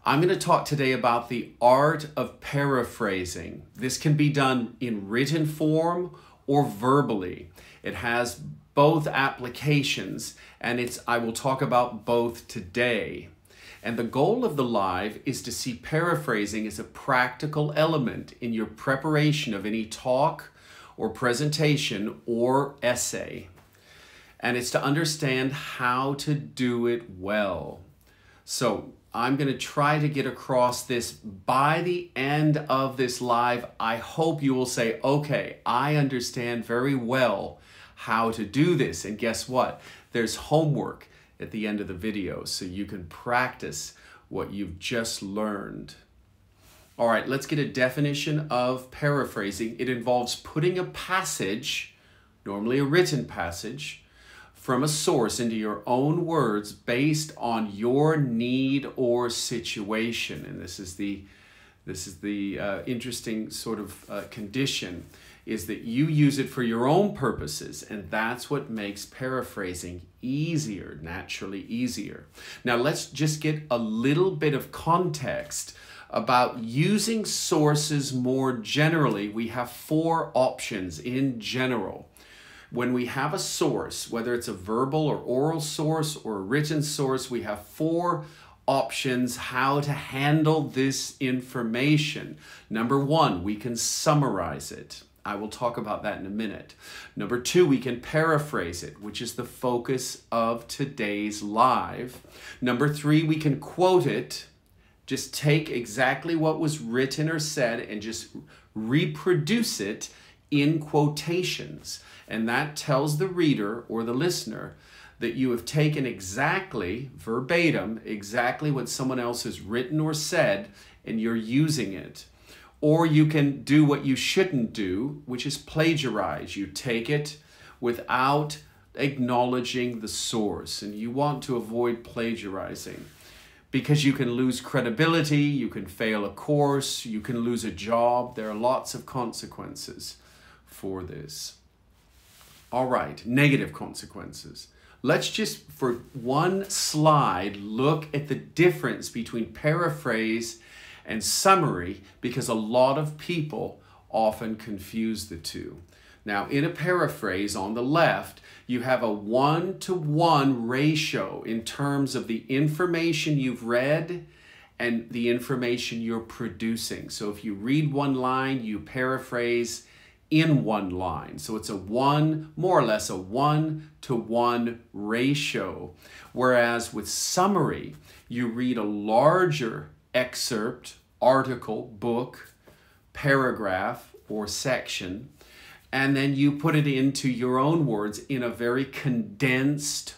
I'm going to talk today about the art of paraphrasing. This can be done in written form or verbally. It has both applications, and I will talk about both today. And the goal of the live is to see paraphrasing as a practical element in your preparation of any talk or presentation or essay. And it's to understand how to do it well. So I'm going to try to get across this by the end of this live. I hope you will say, okay, I understand very well how to do this. And guess what? There's homework at the end of the video so you can practice what you've just learned. All right, let's get a definition of paraphrasing. It involves putting a passage, normally a written passage, from a source into your own words based on your need or situation. And this is the interesting sort of condition, is that you use it for your own purposes, and that's what makes paraphrasing easier, naturally easier. Now let's just get a little bit of context about using sources more generally. We have 4 options in general. When we have a source, whether it's a verbal or oral source or a written source, we have 4 options how to handle this information. Number 1, we can summarize it. I will talk about that in a minute. Number 2, we can paraphrase it, which is the focus of today's live. Number 3, we can quote it. Just take exactly what was written or said and just reproduce it in quotations. And that tells the reader or the listener that you have taken exactly, verbatim, exactly what someone else has written or said, and you're using it. Or you can do what you shouldn't do, which is plagiarize. You take it without acknowledging the source. And you want to avoid plagiarizing because you can lose credibility, you can fail a course, you can lose a job. There are lots of consequences for this. All right, negative consequences. Let's just, for one slide, look at the difference between paraphrase and summary, because a lot of people often confuse the two. Now, in a paraphrase on the left, you have a 1-to-1 ratio in terms of the information you've read and the information you're producing. So if you read one line, you paraphrase in one line. So it's more or less a 1-to-1 ratio. Whereas with summary, you read a larger excerpt, article, book, paragraph, or section, and then you put it into your own words in a very condensed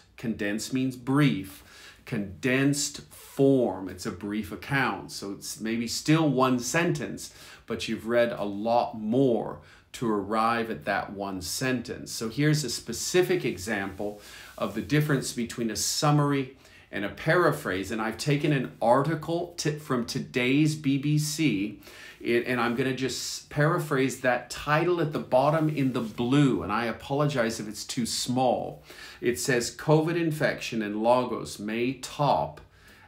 means brief, condensed form. It's a brief account, so it's maybe still one sentence, but you've read a lot more to arrive at that one sentence. So here's a specific example of the difference between a summary and a paraphrase. And I've taken an article from today's BBC, and I'm going to just paraphrase that title at the bottom in the blue. And I apologize if it's too small. It says, COVID infection in Lagos may top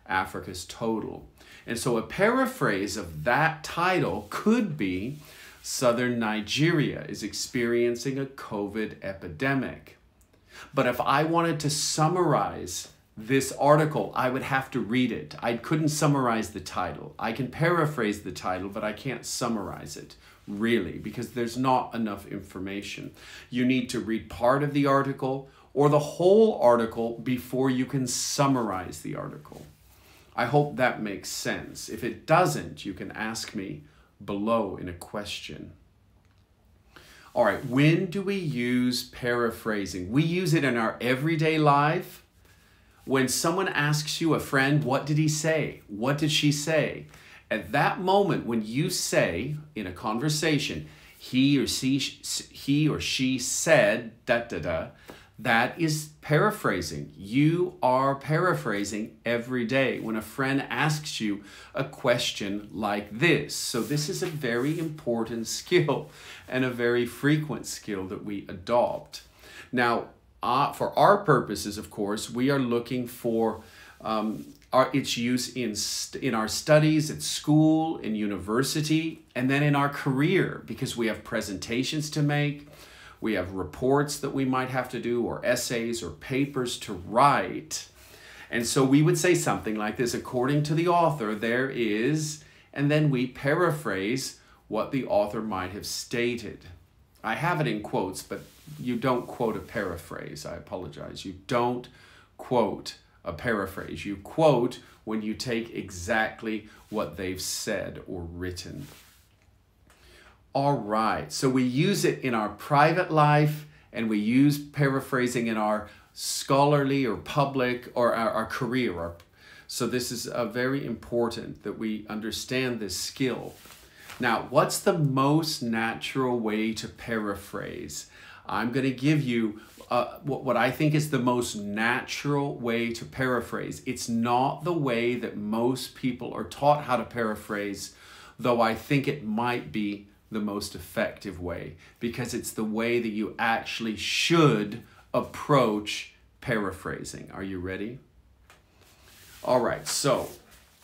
Africa's total. And so a paraphrase of that title could be, Southern Nigeria is experiencing a COVID epidemic. But if I wanted to summarize this article, I would have to read it. I couldn't summarize the title. I can paraphrase the title, but I can't summarize it, really, because there's not enough information. You need to read part of the article or the whole article before you can summarize the article. I hope that makes sense. If it doesn't, you can ask me below in a question. All right, when do we use paraphrasing? We use it in our everyday life. When someone asks you, a friend, what did he say? What did she say? At that moment, when you say in a conversation, he or she said da da da, that is paraphrasing. You are paraphrasing every day when a friend asks you a question like this. So this is a very important skill and a very frequent skill that we adopt. Now, for our purposes, of course, we are looking for its use in our studies at school, in university, and then in our career, because we have presentations to make, we have reports that we might have to do, or essays or papers to write. And so we would say something like this: according to the author, there is, and then we paraphrase what the author might have stated. I have it in quotes, but you don't quote a paraphrase. I apologize. You don't quote a paraphrase. You quote when you take exactly what they've said or written. All right, so we use it in our private life, and we use paraphrasing in our scholarly or public or our career. So this is very important that we understand this skill. Now, what's the most natural way to paraphrase? I'm going to give you what I think is the most natural way to paraphrase. It's not the way that most people are taught how to paraphrase, though I think it might be the most effective way, because it's the way that you actually should approach paraphrasing. Are you ready? All right, so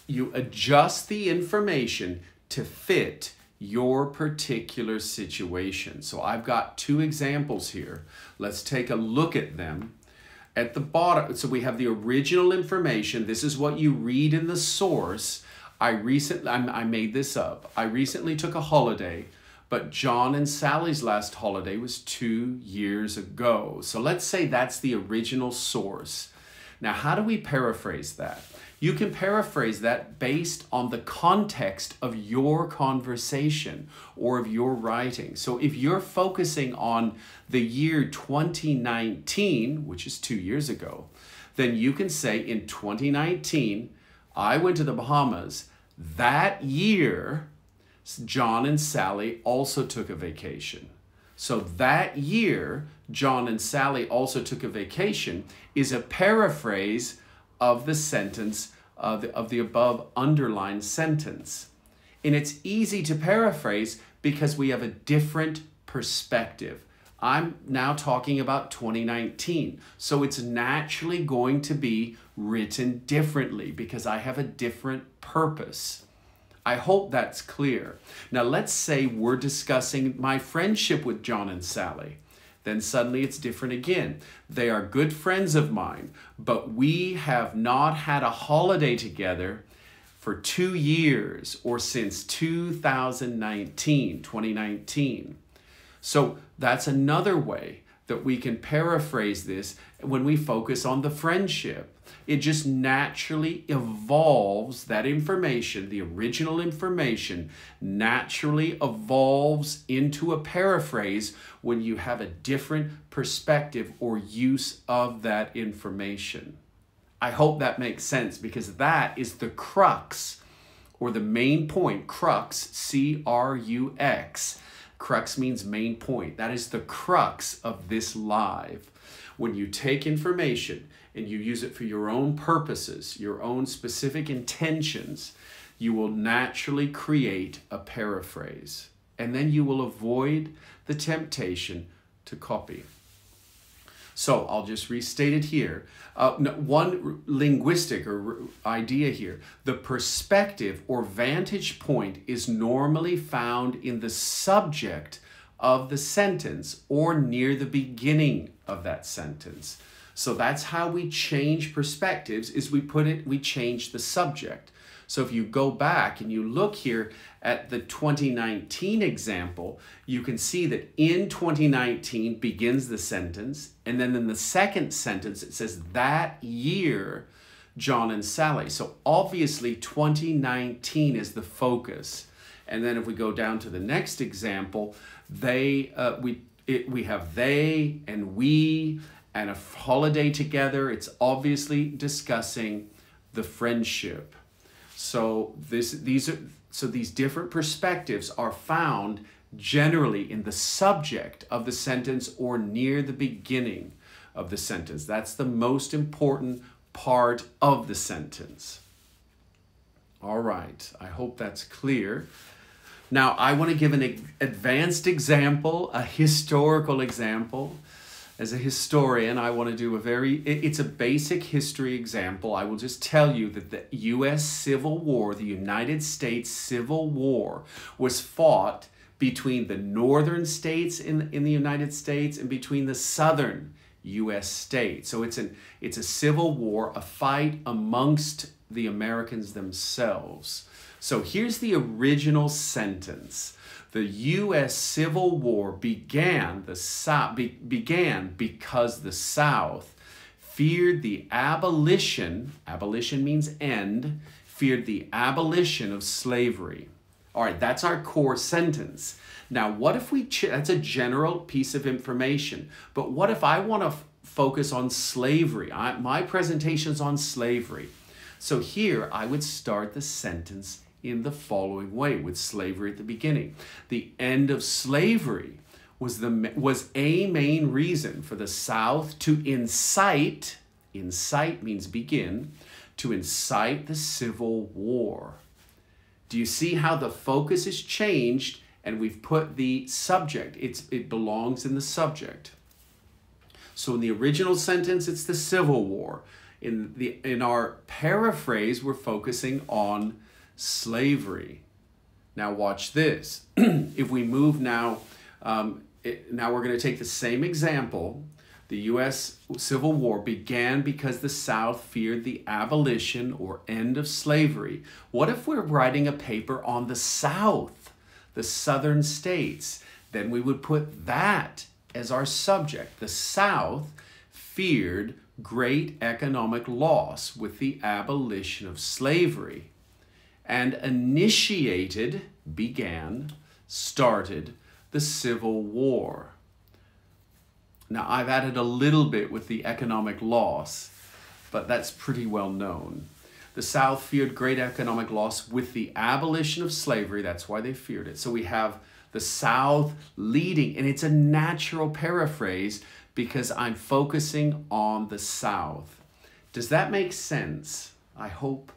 you adjust the information to fit your particular situation. So I've got two examples here. Let's take a look at them. At the bottom, so we have the original information. This is what you read in the source. I made this up. I recently took a holiday, but John and Sally's last holiday was 2 years ago. So let's say that's the original source. Now, how do we paraphrase that? You can paraphrase that based on the context of your conversation or of your writing. So if you're focusing on the year 2019, which is 2 years ago, then you can say in 2019, I went to the Bahamas. That year, John and Sally also took a vacation. So that year, John and Sally also took a vacation is a paraphrase of the sentence, of the above underlined sentence. And it's easy to paraphrase because we have a different perspective. I'm now talking about 2019. So it's naturally going to be written differently because I have a different purpose. I hope that's clear. Now let's say we're discussing my friendship with John and Sally. Then suddenly it's different again. They are good friends of mine, but we have not had a holiday together for 2 years or since 2019. So that's another way that we can paraphrase this when we focus on the friendship. It just naturally evolves, that information, the original information, naturally evolves into a paraphrase when you have a different perspective or use of that information. I hope that makes sense, because that is the crux or the main point. Crux, C-R-U-X. Crux means main point. That is the crux of this live. When you take information and you use it for your own purposes, your own specific intentions, you will naturally create a paraphrase. And then you will avoid the temptation to copy. So I'll just restate it here. One linguistic or idea here. The perspective or vantage point is normally found in the subject of the sentence or near the beginning of that sentence. So that's how we change perspectives, is we change the subject. So if you go back and you look here at the 2019 example, you can see that in 2019 begins the sentence, and then in the second sentence it says that year, John and Sally. So obviously 2019 is the focus. And then if we go down to the next example, we have they and we and a holiday together. It's obviously discussing the friendship. So these different perspectives are found generally in the subject of the sentence or near the beginning of the sentence. That's the most important part of the sentence. All right, I hope that's clear. Now, I want to give an advanced example, a historical example. as a historian, I want to do it's a basic history example. I will just tell you that the U.S. Civil War, the United States Civil War, was fought between the northern states in the United States and between the southern U.S. states. So it's a civil war, a fight amongst the Americans themselves. So here's the original sentence. The U.S. Civil War began because the South feared the abolition means end, feared the abolition of slavery. All right, that's our core sentence. Now, what if that's a general piece of information, but what if I want to focus on slavery? My presentation's on slavery. So here I would start the sentence in the following way, with slavery at the beginning. The end of slavery was a main reason for the South to incite means begin, to incite the Civil War. Do you see how the focus is changed and we've put the subject, it belongs in the subject. So in the original sentence, it's the Civil War. In our paraphrase, we're focusing on slavery. Now watch this. If we move now, now we're going to take the same example. The U.S. Civil War began because the South feared the abolition or end of slavery. What if we're writing a paper on the South, the southern states? Then we would put that as our subject. The South feared great economic loss with the abolition of slavery and started the Civil War. Now, I've added a little bit with the economic loss, but that's pretty well known. The South feared great economic loss with the abolition of slavery. That's why they feared it. So we have the South leading, and it's a natural paraphrase because I'm focusing on the South. Does that make sense? I hope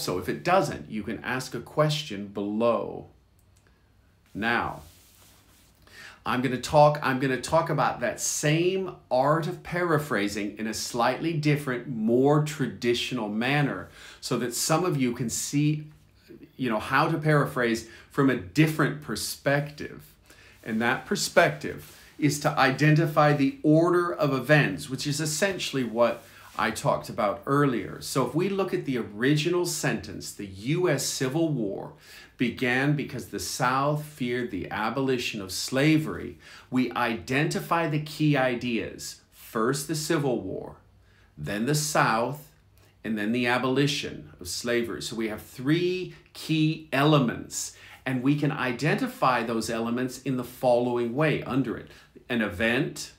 so. If it doesn't, you can ask a question below. Now, I'm going to talk about that same art of paraphrasing in a slightly different, more traditional manner so that some of you can see, how to paraphrase from a different perspective. And that perspective is to identify the order of events, which is essentially what I talked about earlier. So if we look at the original sentence, the U.S. Civil War began because the South feared the abolition of slavery, we identify the key ideas. First, the Civil War, then the South, and then the abolition of slavery. So we have three key elements, and we can identify those elements in the following way under it. An event,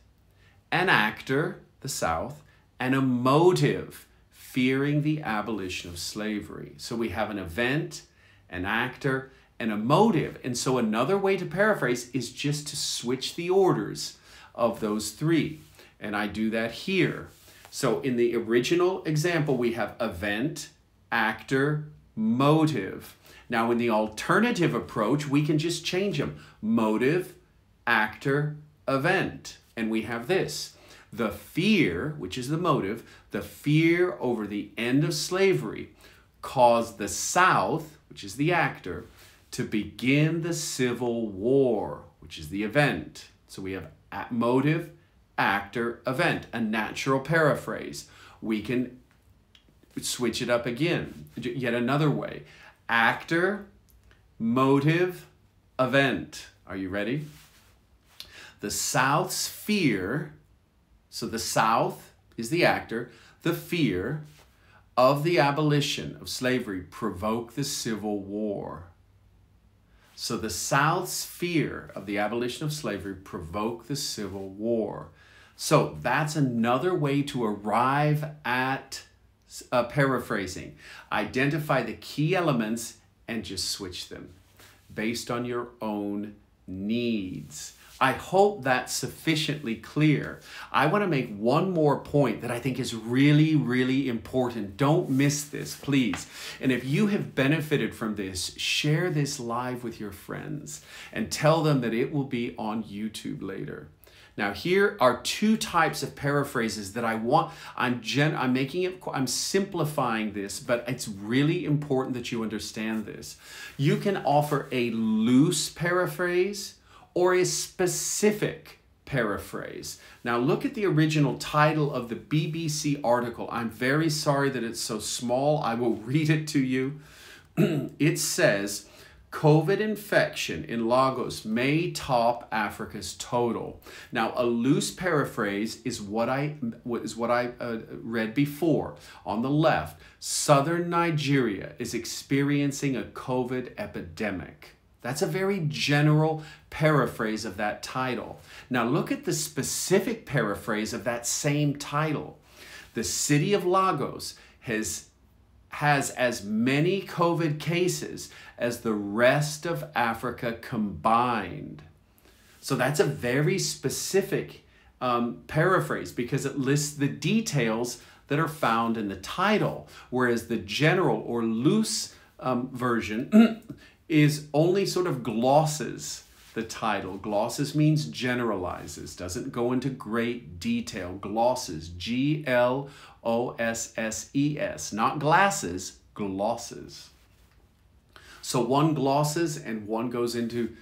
an actor, the South, and a motive, fearing the abolition of slavery. So we have an event, an actor, and a motive. And so another way to paraphrase is just to switch the orders of those three. And I do that here. So in the original example, we have event, actor, motive. Now in the alternative approach, we can just change them. Motive, actor, event. And we have this. The fear, which is the motive, the fear over the end of slavery caused the South, which is the actor, to begin the Civil War, which is the event. So we have motive, actor, event, a natural paraphrase. We can switch it up again, yet another way. Actor, motive, event. Are you ready? The South's fear, so the South is the actor, the fear of the abolition of slavery provoked the Civil War. So the South's fear of the abolition of slavery provoked the Civil War. So that's another way to arrive at paraphrasing. Identify the key elements and just switch them based on your own needs. I hope that's sufficiently clear. I want to make one more point that I think is really, really important. Don't miss this, please. And if you have benefited from this, share this live with your friends and tell them that it will be on YouTube later. Now here are two types of paraphrases that I'm simplifying this, but it's really important that you understand this. You can offer a loose paraphrase or a specific paraphrase. Now look at the original title of the BBC article. I'm very sorry that it's so small. I will read it to you. It says, COVID infection in Lagos may top Africa's total. Now, a loose paraphrase is what I read before. On the left, southern Nigeria is experiencing a COVID epidemic. That's a very general paraphrase of that title. Now, look at the specific paraphrase of that same title. The city of Lagos has as many COVID cases as the rest of Africa combined. So that's a very specific paraphrase because it lists the details that are found in the title, whereas the general or loose version is only sort of glosses the title. Glosses means generalizes, doesn't go into great detail. Glosses, Glosses, not glasses, glosses. So one glosses and one goes into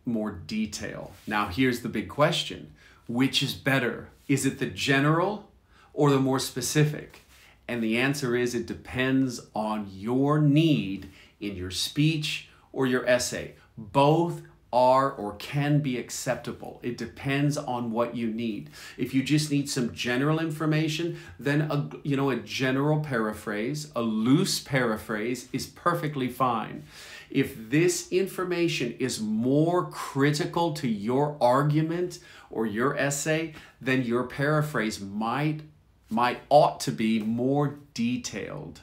more detail. Now here's the big question. Which is better? Is it the general or the more specific? And the answer is it depends on your need in your speech or your essay. Both are or can be acceptable. It depends on what you need. If you just need some general information, then a general paraphrase, a loose paraphrase is perfectly fine. If this information is more critical to your argument or your essay, then your paraphrase ought to be more detailed.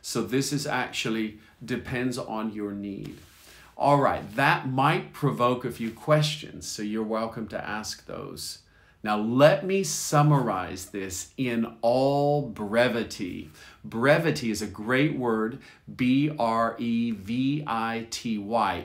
So this is actually depends on your need. All right, that might provoke a few questions, so you're welcome to ask those. Now let me summarize this in all brevity. Brevity is a great word, B-R-E-V-I-T-Y.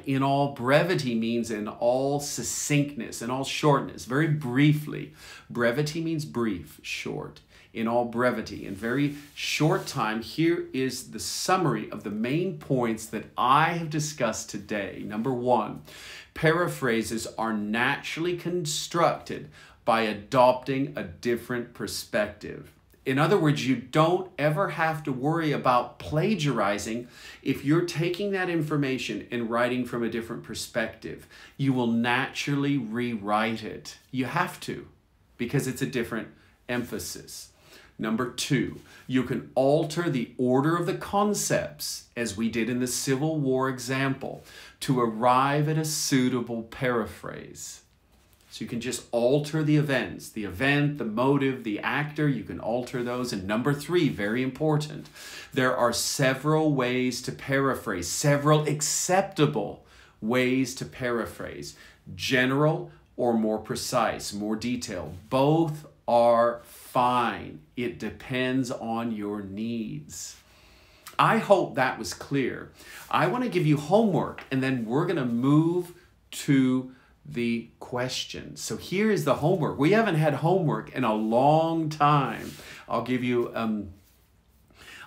In all brevity means in all succinctness, in all shortness, very briefly. Brevity means brief, short. In all brevity, in very short time, here is the summary of the main points that I have discussed today. Number one, paraphrases are naturally constructed by adopting a different perspective. In other words, you don't ever have to worry about plagiarizing if you're taking that information and writing from a different perspective. You will naturally rewrite it. You have to, because it's a different emphasis. Number two, you can alter the order of the concepts, as we did in the Civil War example, to arrive at a suitable paraphrase. So you can just alter the events, the event, the motive, the actor, you can alter those. And number three, very important, there are several ways to paraphrase, several acceptable ways to paraphrase. General or more precise, more detailed, both are fine. It depends on your needs. I hope that was clear. I want to give you homework and then we're going to move to the questions. So here is the homework. We haven't had homework in a long time. I'll give you an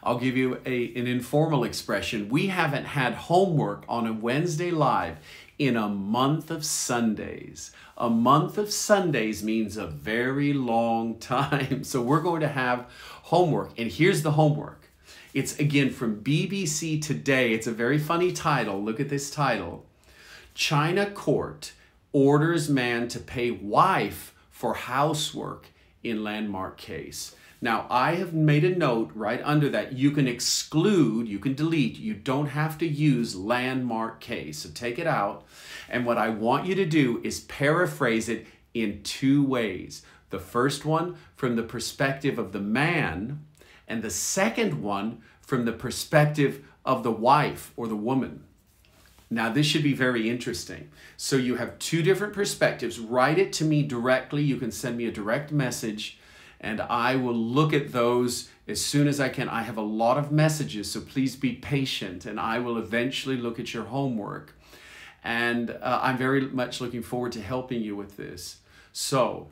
informal expression. We haven't had homework on a Wednesday Live in a month of Sundays. A month of Sundays means a very long time. So we're going to have homework. And here's the homework. It's again from BBC Today. It's a very funny title. Look at this title. China court orders man to pay wife for housework in landmark case. Now, I have made a note right under that. You can exclude, you can delete, you don't have to use landmark case. So take it out. And what I want you to do is paraphrase it in two ways. The first one from the perspective of the man, and the second one from the perspective of the wife or the woman. Now, this should be very interesting. So you have two different perspectives. Write it to me directly. You can send me a direct message and I will look at those as soon as I can. I have a lot of messages, so please be patient and I will eventually look at your homework. And I'm very much looking forward to helping you with this. So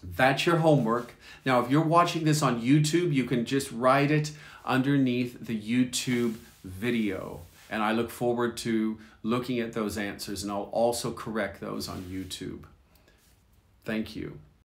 that's your homework. Now, if you're watching this on YouTube, you can just write it underneath the YouTube video. And I look forward to looking at those answers, and I'll also correct those on YouTube. Thank you.